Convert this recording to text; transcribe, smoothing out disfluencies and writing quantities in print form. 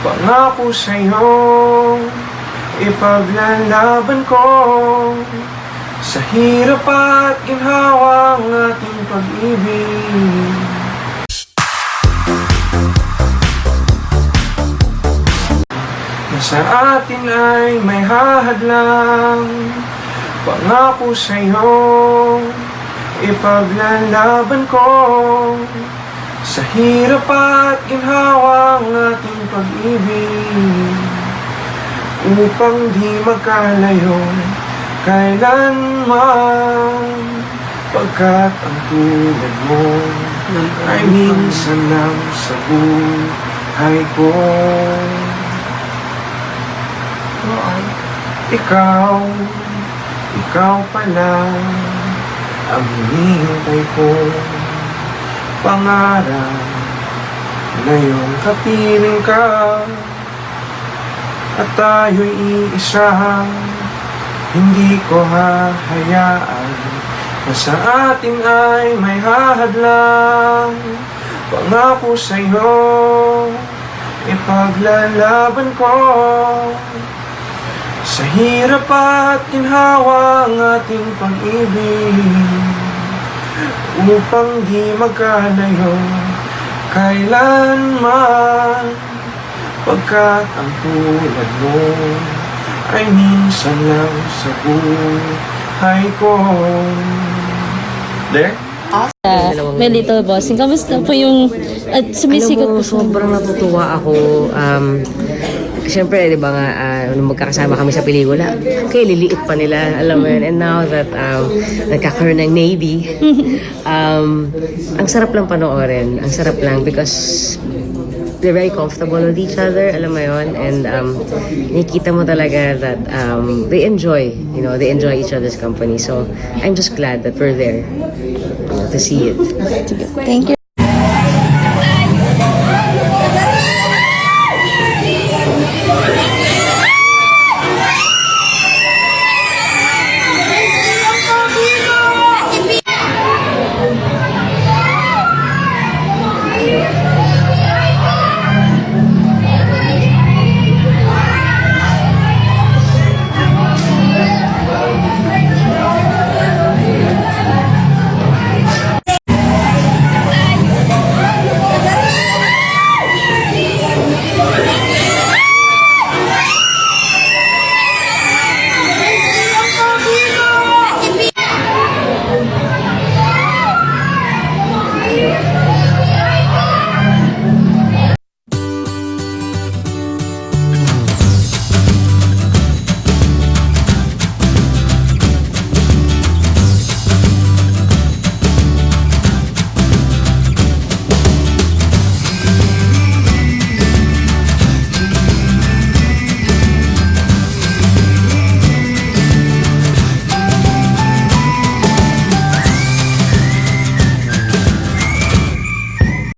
Pangako sa'yo, ipaglalaban ko sa hirap at ginhawa ang ating pag-ibig. Na sa atin ay may hahadlang. Pangako sa'yo, ipaglalaban ko sa hirap at ginhawa ang ating pag-ibig, upang di magkalayo kailanman, pagkat ang tulad mo ay minsan lang sa buhay ko. Ikaw pala ang hinihintay ko, pangarap na iyong kapiling ka, at tayo'y iisa. Hindi ko hahayaan na sa atin ay may hahadlang. Pangako sa'yo, ipaglalaban ko sa hirap at ginhawa ang ating pag-ibig, upang di magkalayo kailanman, pagkat ang tulad mo ay minsan lang sa buhay ko. There? My Little Bossing, kamusta po yung sumisikat Alam mo, po sa... sobrang natutuwa ako. Siyempre, di ba nga, nung magkakasama kami sa pelikula, kaya liliit pa nila, alam mo yun. And now that nagkakaroon ng Navy, ang sarap lang panoorin. Ang sarap lang because they're very comfortable with each other, alam mo yun. And nakikita mo talaga that they enjoy each other's company. So, I'm just glad that we're there to see it. Thank you.